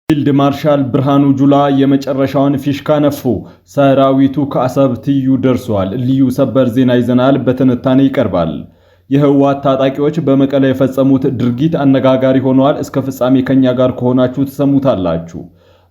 ፊልድ ማርሻል ብርሃኑ ጁላ የመጨረሻውን ፊሽካ ነፉ። ሰራዊቱ ከአሰብ ትይዩ ደርሷል። ልዩ ሰበር ዜና ይዘናል፣ በትንታኔ ይቀርባል። የህወሓት ታጣቂዎች በመቀለ የፈጸሙት ድርጊት አነጋጋሪ ሆኗል። እስከ ፍጻሜ ከኛ ጋር ከሆናችሁ ትሰሙታላችሁ።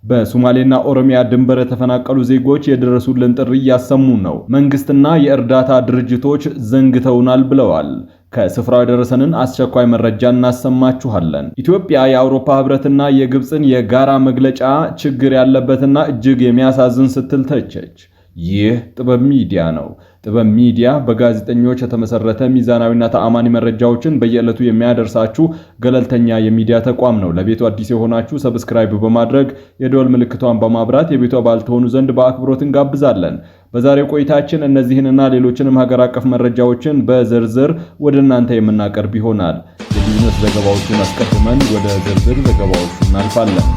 በሶማሌና ኦሮሚያ ድንበር የተፈናቀሉ ዜጎች የደረሱልን ጥሪ እያሰሙ ነው። መንግስትና የእርዳታ ድርጅቶች ዘንግተውናል ብለዋል። ከስፍራው የደረሰንን አስቸኳይ መረጃ እናሰማችኋለን። ኢትዮጵያ የአውሮፓ ህብረትና የግብፅን የጋራ መግለጫ ችግር ያለበትና እጅግ የሚያሳዝን ስትል ተቸች። ይህ ጥበብ ሚዲያ ነው። ጥበብ ሚዲያ በጋዜጠኞች የተመሰረተ ሚዛናዊና ተአማኒ መረጃዎችን በየዕለቱ የሚያደርሳችሁ ገለልተኛ የሚዲያ ተቋም ነው። ለቤቱ አዲስ የሆናችሁ ሰብስክራይብ በማድረግ የደወል ምልክቷን በማብራት የቤቱ አባል ትሆኑ ዘንድ በአክብሮት እንጋብዛለን። በዛሬው ቆይታችን እነዚህንና ሌሎችንም ሀገር አቀፍ መረጃዎችን በዝርዝር ወደ እናንተ የምናቀርብ ይሆናል። የቢዝነስ ዘገባዎችን አስቀድመን ወደ ዝርዝር ዘገባዎቹ እናልፋለን።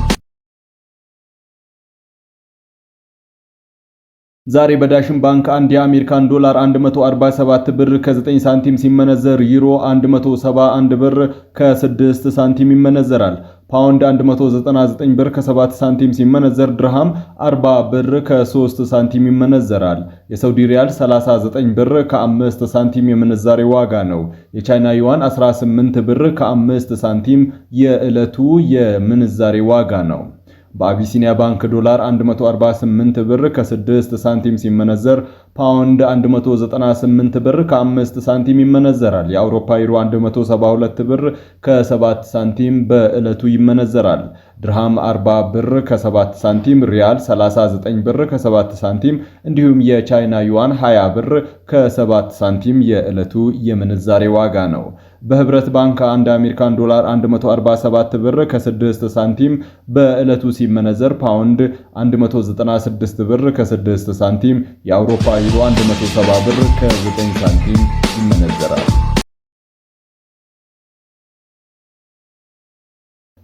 ዛሬ በዳሽን ባንክ አንድ የአሜሪካን ዶላር 147 ብር ከ9 ሳንቲም ሲመነዘር ዩሮ 171 ብር ከ6 ሳንቲም ይመነዘራል። ፓውንድ 199 ብር ከ7 ሳንቲም ሲመነዘር ድርሃም 40 ብር ከ3 ሳንቲም ይመነዘራል። የሳውዲ ሪያል 39 ብር ከ5 ሳንቲም የምንዛሬ ዋጋ ነው። የቻይና ዩዋን 18 ብር ከ5 ሳንቲም የዕለቱ የምንዛሬ ዋጋ ነው። በአቢሲኒያ ባንክ ዶላር 148 ብር ከ6 ሳንቲም ሲመነዘር ፓውንድ 198 ብር ከ5 ሳንቲም ይመነዘራል። የአውሮፓ ዩሮ 172 ብር ከ7 ሳንቲም በዕለቱ ይመነዘራል። ድርሃም 40 ብር ከ7 ሳንቲም፣ ሪያል 39 ብር ከ7 ሳንቲም እንዲሁም የቻይና ዩዋን 20 ብር ከ7 ሳንቲም የዕለቱ የምንዛሬ ዋጋ ነው። በህብረት ባንክ አንድ አሜሪካን ዶላር 147 ብር ከ6 ሳንቲም በዕለቱ ሲመነዘር ፓውንድ 196 ብር ከ6 ሳንቲም፣ የአውሮፓ ዩሮ 170 ብር ከ9 ሳንቲም ይመነዘራል።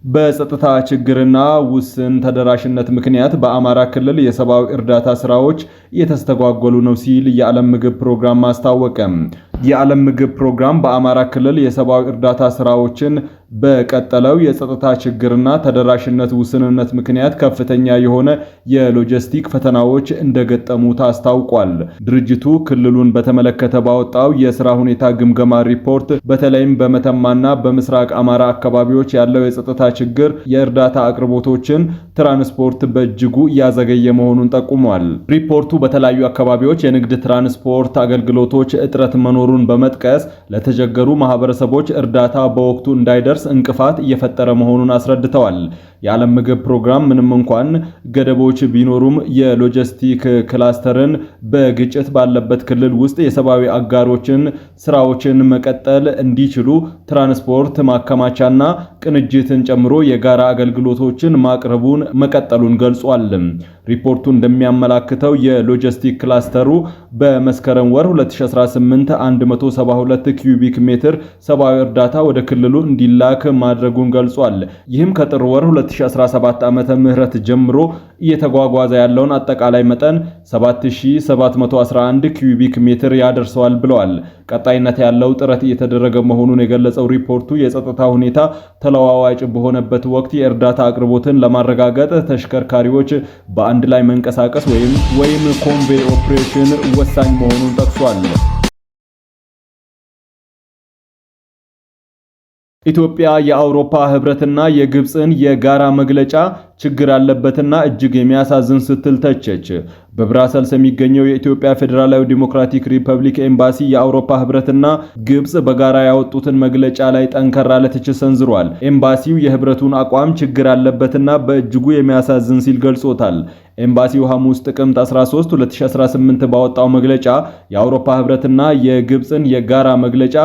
በጸጥታ ችግርና ውስን ተደራሽነት ምክንያት በአማራ ክልል የሰብአዊ እርዳታ ስራዎች እየተስተጓጎሉ ነው ሲል የዓለም ምግብ ፕሮግራም አስታወቀ። የዓለም ምግብ ፕሮግራም በአማራ ክልል የሰብአዊ እርዳታ ስራዎችን በቀጠለው የጸጥታ ችግርና ተደራሽነት ውስንነት ምክንያት ከፍተኛ የሆነ የሎጂስቲክ ፈተናዎች እንደገጠሙት አስታውቋል። ድርጅቱ ክልሉን በተመለከተ ባወጣው የሥራ ሁኔታ ግምገማ ሪፖርት በተለይም በመተማና በምስራቅ አማራ አካባቢዎች ያለው የጸጥታ ችግር የእርዳታ አቅርቦቶችን ትራንስፖርት በእጅጉ እያዘገየ መሆኑን ጠቁሟል። ሪፖርቱ በተለያዩ አካባቢዎች የንግድ ትራንስፖርት አገልግሎቶች እጥረት መኖሩን በመጥቀስ ለተቸገሩ ማህበረሰቦች እርዳታ በወቅቱ እንዳይደርስ እንቅፋት እየፈጠረ መሆኑን አስረድተዋል። የዓለም ምግብ ፕሮግራም ምንም እንኳን ገደቦች ቢኖሩም የሎጂስቲክ ክላስተርን በግጭት ባለበት ክልል ውስጥ የሰብአዊ አጋሮችን ስራዎችን መቀጠል እንዲችሉ ትራንስፖርት ማከማቻና ቅንጅትን ጨምሮ የጋራ አገልግሎቶችን ማቅረቡን መቀጠሉን ገልጿል። ሪፖርቱ እንደሚያመላክተው የሎጂስቲክ ክላስተሩ በመስከረም ወር 2018 172 ኪዩቢክ ሜትር ሰብአዊ እርዳታ ወደ ክልሉ እንዲላክ ማድረጉን ገልጿል። ይህም ከጥር ወር 2017 ዓመተ ምህረት ጀምሮ እየተጓጓዘ ያለውን አጠቃላይ መጠን 7711 ኪዩቢክ ሜትር ያደርሰዋል ብለዋል። ቀጣይነት ያለው ጥረት እየተደረገ መሆኑን የገለጸው ሪፖርቱ የጸጥታ ሁኔታ ተለዋዋጭ በሆነበት ወቅት የእርዳታ አቅርቦትን ለማረጋገጥ ተሽከርካሪዎች በአንድ ላይ መንቀሳቀስ ወይም ኮንቬይ ኦፕሬሽን ወሳኝ መሆኑን ጠቅሷል። ኢትዮጵያ የአውሮፓ ህብረትና የግብፅን የጋራ መግለጫ ችግር ያለበትና እጅግ የሚያሳዝን ስትል ተቸች። በብራሰልስ የሚገኘው የኢትዮጵያ ፌዴራላዊ ዲሞክራቲክ ሪፐብሊክ ኤምባሲ የአውሮፓ ህብረትና ግብፅ በጋራ ያወጡትን መግለጫ ላይ ጠንከር ያለ ትችት ሰንዝሯል። ኤምባሲው የህብረቱን አቋም ችግር ያለበትና በእጅጉ የሚያሳዝን ሲል ገልጾታል። ኤምባሲው ሐሙስ ጥቅምት 13 2018 ባወጣው መግለጫ የአውሮፓ ህብረትና የግብፅን የጋራ መግለጫ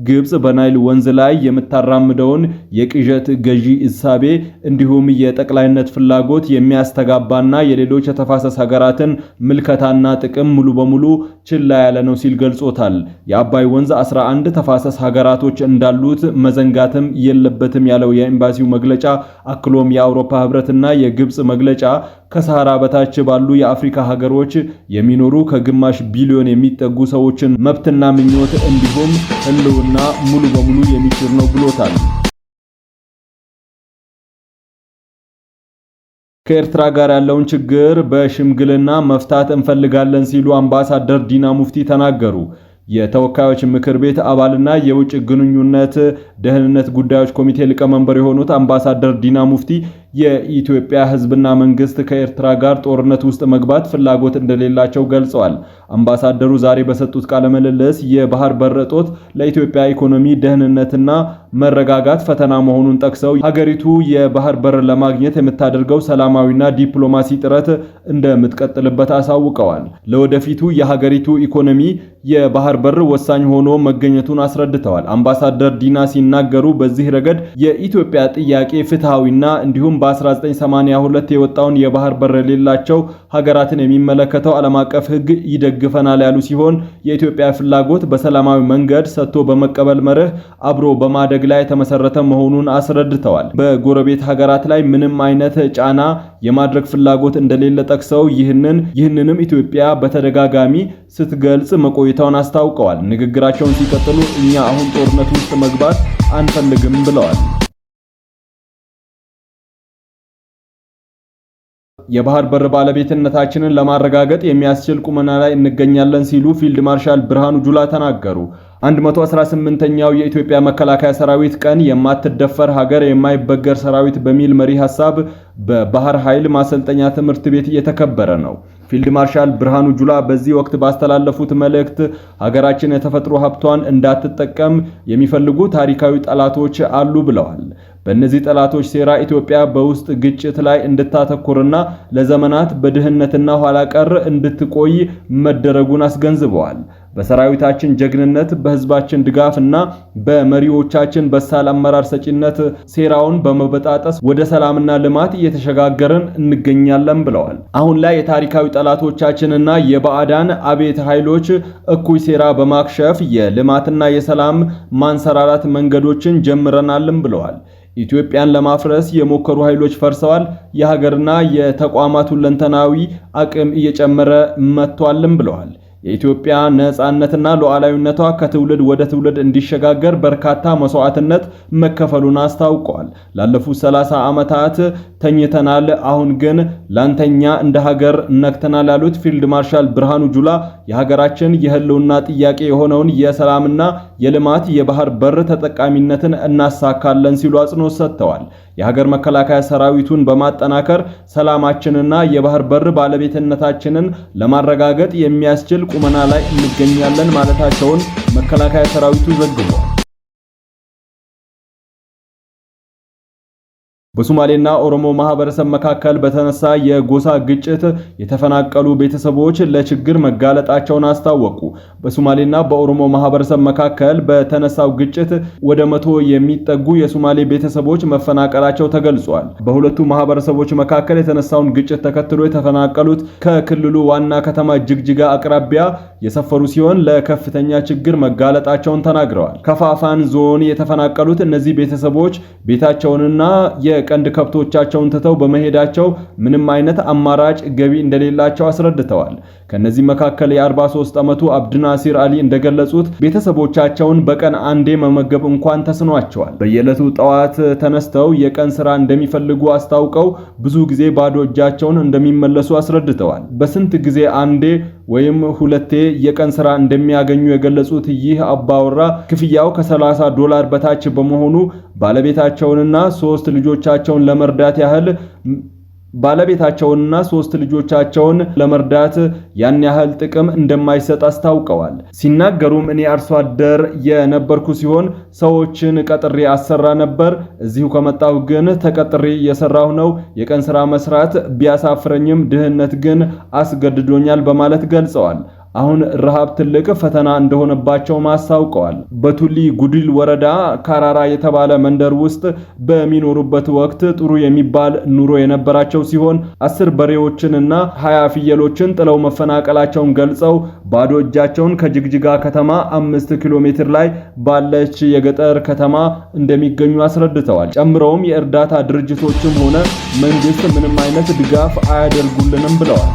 ግብፅ በናይል ወንዝ ላይ የምታራምደውን የቅዠት ገዢ እሳቤ እንዲሁም የጠቅላይነት ፍላጎት የሚያስተጋባና የሌሎች የተፋሰስ ሀገራትን ምልከታና ጥቅም ሙሉ በሙሉ ችላ ያለ ነው ሲል ገልጾታል። የአባይ ወንዝ 11 ተፋሰስ ሀገራቶች እንዳሉት መዘንጋትም የለበትም ያለው የኤምባሲው መግለጫ አክሎም የአውሮፓ ህብረትና የግብፅ መግለጫ ከሰሃራ በታች ባሉ የአፍሪካ ሀገሮች የሚኖሩ ከግማሽ ቢሊዮን የሚጠጉ ሰዎችን መብትና ምኞት እንዲሁም ህልውና ሙሉ በሙሉ የሚሽር ነው ብሎታል። ከኤርትራ ጋር ያለውን ችግር በሽምግልና መፍታት እንፈልጋለን ሲሉ አምባሳደር ዲና ሙፍቲ ተናገሩ። የተወካዮች ምክር ቤት አባልና የውጭ ግንኙነት ደህንነት ጉዳዮች ኮሚቴ ሊቀመንበር የሆኑት አምባሳደር ዲና ሙፍቲ የኢትዮጵያ ሕዝብና መንግስት ከኤርትራ ጋር ጦርነት ውስጥ መግባት ፍላጎት እንደሌላቸው ገልጸዋል። አምባሳደሩ ዛሬ በሰጡት ቃለ ምልልስ የባህር በር እጦት ለኢትዮጵያ ኢኮኖሚ ደህንነትና መረጋጋት ፈተና መሆኑን ጠቅሰው ሀገሪቱ የባህር በር ለማግኘት የምታደርገው ሰላማዊና ዲፕሎማሲ ጥረት እንደምትቀጥልበት አሳውቀዋል። ለወደፊቱ የሀገሪቱ ኢኮኖሚ የባህር በር ወሳኝ ሆኖ መገኘቱን አስረድተዋል። አምባሳደር ዲና ሲናገሩ በዚህ ረገድ የኢትዮጵያ ጥያቄ ፍትሃዊና እንዲሁም በ1982 የወጣውን የባህር በር የሌላቸው ሀገራትን የሚመለከተው ዓለም አቀፍ ሕግ ይደግፈናል ያሉ ሲሆን የኢትዮጵያ ፍላጎት በሰላማዊ መንገድ ሰጥቶ በመቀበል መርህ አብሮ በማደግ ላይ የተመሰረተ መሆኑን አስረድተዋል። በጎረቤት ሀገራት ላይ ምንም አይነት ጫና የማድረግ ፍላጎት እንደሌለ ጠቅሰው ይህንንም ኢትዮጵያ በተደጋጋሚ ስትገልጽ መቆየቷን አስታውቀዋል። ንግግራቸውን ሲቀጥሉ እኛ አሁን ጦርነት ውስጥ መግባት አንፈልግም ብለዋል። የባህር በር ባለቤትነታችንን ለማረጋገጥ የሚያስችል ቁመና ላይ እንገኛለን ሲሉ ፊልድ ማርሻል ብርሃኑ ጁላ ተናገሩ። 118ኛው የኢትዮጵያ መከላከያ ሰራዊት ቀን የማትደፈር ሀገር የማይበገር ሰራዊት በሚል መሪ ሐሳብ በባህር ኃይል ማሰልጠኛ ትምህርት ቤት እየተከበረ ነው። ፊልድ ማርሻል ብርሃኑ ጁላ በዚህ ወቅት ባስተላለፉት መልእክት ሀገራችን የተፈጥሮ ሀብቷን እንዳትጠቀም የሚፈልጉ ታሪካዊ ጠላቶች አሉ ብለዋል። በእነዚህ ጠላቶች ሴራ ኢትዮጵያ በውስጥ ግጭት ላይ እንድታተኩርና ለዘመናት በድህነትና ኋላ ቀር እንድትቆይ መደረጉን አስገንዝበዋል። በሰራዊታችን ጀግንነት፣ በህዝባችን ድጋፍና በመሪዎቻችን በሳል አመራር ሰጪነት ሴራውን በመበጣጠስ ወደ ሰላምና ልማት እየተሸጋገርን እንገኛለን ብለዋል። አሁን ላይ የታሪካዊ ጠላቶቻችንና የባዕዳን አቤት ኃይሎች እኩይ ሴራ በማክሸፍ የልማትና የሰላም ማንሰራራት መንገዶችን ጀምረናልም ብለዋል። ኢትዮጵያን ለማፍረስ የሞከሩ ኃይሎች ፈርሰዋል። የሀገርና የተቋማት ሁለንተናዊ አቅም እየጨመረ መጥቷልም ብለዋል። የኢትዮጵያ ነጻነትና ሉዓላዊነቷ ከትውልድ ወደ ትውልድ እንዲሸጋገር በርካታ መስዋዕትነት መከፈሉን አስታውቀዋል። ላለፉት 30 ዓመታት ተኝተናል፣ አሁን ግን ላንተኛ እንደ ሀገር ነክተናል ያሉት ፊልድ ማርሻል ብርሃኑ ጁላ የሀገራችን የህልውና ጥያቄ የሆነውን የሰላምና የልማት የባህር በር ተጠቃሚነትን እናሳካለን ሲሉ አጽንኦት ሰጥተዋል። የሀገር መከላከያ ሰራዊቱን በማጠናከር ሰላማችንና የባህር በር ባለቤትነታችንን ለማረጋገጥ የሚያስችል ቁመና ላይ እንገኛለን ማለታቸውን መከላከያ ሰራዊቱ ዘግቧል። በሶማሌና ኦሮሞ ማህበረሰብ መካከል በተነሳ የጎሳ ግጭት የተፈናቀሉ ቤተሰቦች ለችግር መጋለጣቸውን አስታወቁ። በሶማሌና በኦሮሞ ማህበረሰብ መካከል በተነሳው ግጭት ወደ 100 የሚጠጉ የሶማሌ ቤተሰቦች መፈናቀላቸው ተገልጿል። በሁለቱ ማህበረሰቦች መካከል የተነሳውን ግጭት ተከትሎ የተፈናቀሉት ከክልሉ ዋና ከተማ ጅግጅጋ አቅራቢያ የሰፈሩ ሲሆን ለከፍተኛ ችግር መጋለጣቸውን ተናግረዋል። ከፋፋን ዞን የተፈናቀሉት እነዚህ ቤተሰቦች ቤታቸውንና የቀንድ ከብቶቻቸውን ትተው በመሄዳቸው ምንም አይነት አማራጭ ገቢ እንደሌላቸው አስረድተዋል። ከነዚህ መካከል የ43 ዓመቱ አብድናሲር አሊ እንደገለጹት ቤተሰቦቻቸውን በቀን አንዴ መመገብ እንኳን ተስኗቸዋል። በየዕለቱ ጠዋት ተነስተው የቀን ስራ እንደሚፈልጉ አስታውቀው ብዙ ጊዜ ባዶ እጃቸውን እንደሚመለሱ አስረድተዋል። በስንት ጊዜ አንዴ ወይም ሁለቴ የቀን ስራ እንደሚያገኙ የገለጹት ይህ አባወራ ክፍያው ከ$30 በታች በመሆኑ ባለቤታቸውንና 3 ልጆቻቸውን ለመርዳት ያን ያህል ጥቅም እንደማይሰጥ አስታውቀዋል። ሲናገሩም እኔ አርሶ አደር የነበርኩ ሲሆን ሰዎችን ቀጥሬ አሰራ ነበር። እዚሁ ከመጣሁ ግን ተቀጥሬ እየሰራሁ ነው። የቀን ስራ መስራት ቢያሳፍረኝም ድህነት ግን አስገድዶኛል በማለት ገልጸዋል። አሁን ረሃብ ትልቅ ፈተና እንደሆነባቸው አስታውቀዋል። በቱሊ ጉዲል ወረዳ ካራራ የተባለ መንደር ውስጥ በሚኖሩበት ወቅት ጥሩ የሚባል ኑሮ የነበራቸው ሲሆን 10 በሬዎችንና 20 ፍየሎችን ጥለው መፈናቀላቸውን ገልጸው ባዶ እጃቸውን ከጅግጅጋ ከተማ 5 ኪሎ ሜትር ላይ ባለች የገጠር ከተማ እንደሚገኙ አስረድተዋል። ጨምረውም የእርዳታ ድርጅቶችም ሆነ መንግስት ምንም አይነት ድጋፍ አያደርጉልንም ብለዋል።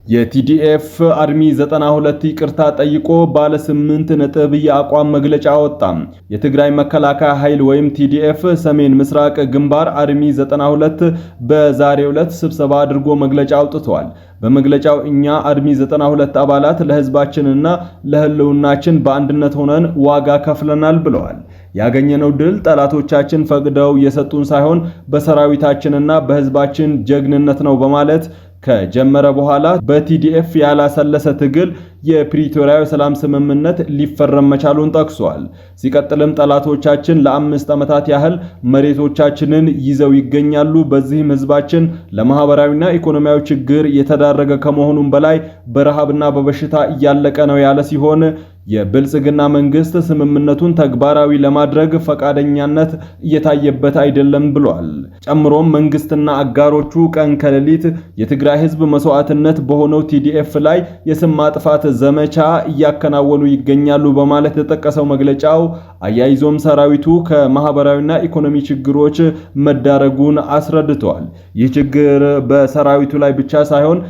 የቲዲኤፍ አርሚ 92 ይቅርታ ጠይቆ ባለ 8 ነጥብ የአቋም መግለጫ አወጣ። የትግራይ መከላከያ ኃይል ወይም ቲዲኤፍ ሰሜን ምስራቅ ግንባር አርሚ 92 በዛሬው ዕለት ስብሰባ አድርጎ መግለጫ አውጥቷል። በመግለጫው እኛ አርሚ 92 አባላት ለህዝባችንና ለህልውናችን በአንድነት ሆነን ዋጋ ከፍለናል ብለዋል። ያገኘነው ድል ጠላቶቻችን ፈቅደው የሰጡን ሳይሆን በሰራዊታችንና በህዝባችን ጀግንነት ነው በማለት ከጀመረ በኋላ በቲዲኤፍ ያላሰለሰ ትግል የፕሪቶሪያው ሰላም ስምምነት ሊፈረም መቻሉን ጠቅሷል። ሲቀጥልም ጠላቶቻችን ለ5 ዓመታት ያህል መሬቶቻችንን ይዘው ይገኛሉ። በዚህም ህዝባችን ለማህበራዊና ኢኮኖሚያዊ ችግር የተዳረገ ከመሆኑም በላይ በረሃብና በበሽታ እያለቀ ነው ያለ ሲሆን የብልጽግና መንግስት ስምምነቱን ተግባራዊ ለማድረግ ፈቃደኛነት እየታየበት አይደለም ብሏል። ጨምሮም መንግስትና አጋሮቹ ቀን ከሌሊት የትግራይ ህዝብ መስዋዕትነት በሆነው ቲዲኤፍ ላይ የስም ማጥፋት ዘመቻ እያከናወኑ ይገኛሉ በማለት የተጠቀሰው መግለጫው አያይዞም ሰራዊቱ ከማህበራዊና ኢኮኖሚ ችግሮች መዳረጉን አስረድቷል። ይህ ችግር በሰራዊቱ ላይ ብቻ ሳይሆን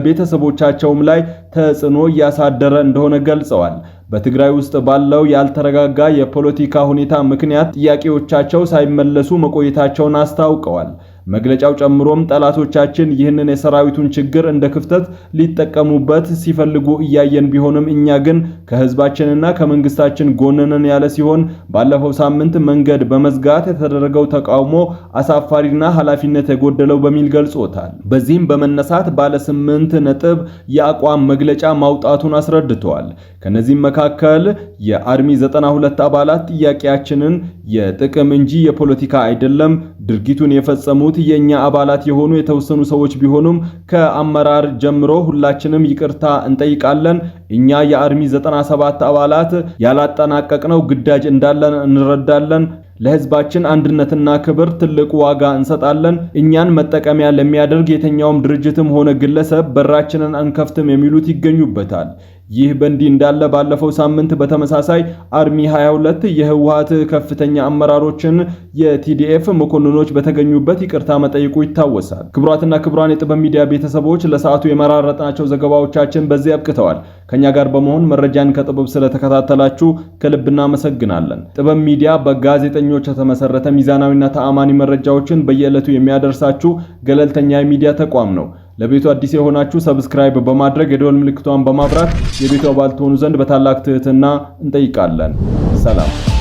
በቤተሰቦቻቸውም ላይ ተጽዕኖ እያሳደረ እንደሆነ ገልጸዋል። በትግራይ ውስጥ ባለው ያልተረጋጋ የፖለቲካ ሁኔታ ምክንያት ጥያቄዎቻቸው ሳይመለሱ መቆየታቸውን አስታውቀዋል። መግለጫው ጨምሮም ጠላቶቻችን ይህንን የሰራዊቱን ችግር እንደ ክፍተት ሊጠቀሙበት ሲፈልጉ እያየን ቢሆንም እኛ ግን ከህዝባችንና ከመንግስታችን ጎን ነን ያለ ሲሆን ባለፈው ሳምንት መንገድ በመዝጋት የተደረገው ተቃውሞ አሳፋሪና ኃላፊነት የጎደለው በሚል ገልጾታል። በዚህም በመነሳት ባለ 8 ነጥብ የአቋም መግለጫ ማውጣቱን አስረድተዋል። ከነዚህም መካከል የአርሚ 92 አባላት ጥያቄያችንን የጥቅም እንጂ የፖለቲካ አይደለም፣ ድርጊቱን የፈጸሙት የኛ አባላት የሆኑ የተወሰኑ ሰዎች ቢሆኑም ከአመራር ጀምሮ ሁላችንም ይቅርታ እንጠይቃለን። እኛ የአርሚ 97 አባላት ያላጠናቀቅነው ግዳጅ እንዳለን እንረዳለን። ለህዝባችን አንድነትና ክብር ትልቅ ዋጋ እንሰጣለን። እኛን መጠቀሚያ ለሚያደርግ የትኛውም ድርጅትም ሆነ ግለሰብ በራችንን አንከፍትም የሚሉት ይገኙበታል። ይህ በእንዲህ እንዳለ ባለፈው ሳምንት በተመሳሳይ አርሚ 22 የህወሓት ከፍተኛ አመራሮችን የቲዲኤፍ መኮንኖች በተገኙበት ይቅርታ መጠየቁ ይታወሳል። ክቡራትና ክቡራን የጥበብ ሚዲያ ቤተሰቦች ለሰዓቱ የመራረጥናቸው ዘገባዎቻችን በዚህ አብቅተዋል። ከኛ ጋር በመሆን መረጃን ከጥበብ ስለተከታተላችሁ ከልብ እናመሰግናለን። ጥበብ ሚዲያ በጋዜጠኞች የተመሰረተ ሚዛናዊና ተአማኒ መረጃዎችን በየዕለቱ የሚያደርሳችሁ ገለልተኛ የሚዲያ ተቋም ነው። ለቤቱ አዲስ የሆናችሁ ሰብስክራይብ በማድረግ የደወል ምልክቷን በማብራት የቤቱ አባል ትሆኑ ዘንድ በታላቅ ትህትና እንጠይቃለን። ሰላም።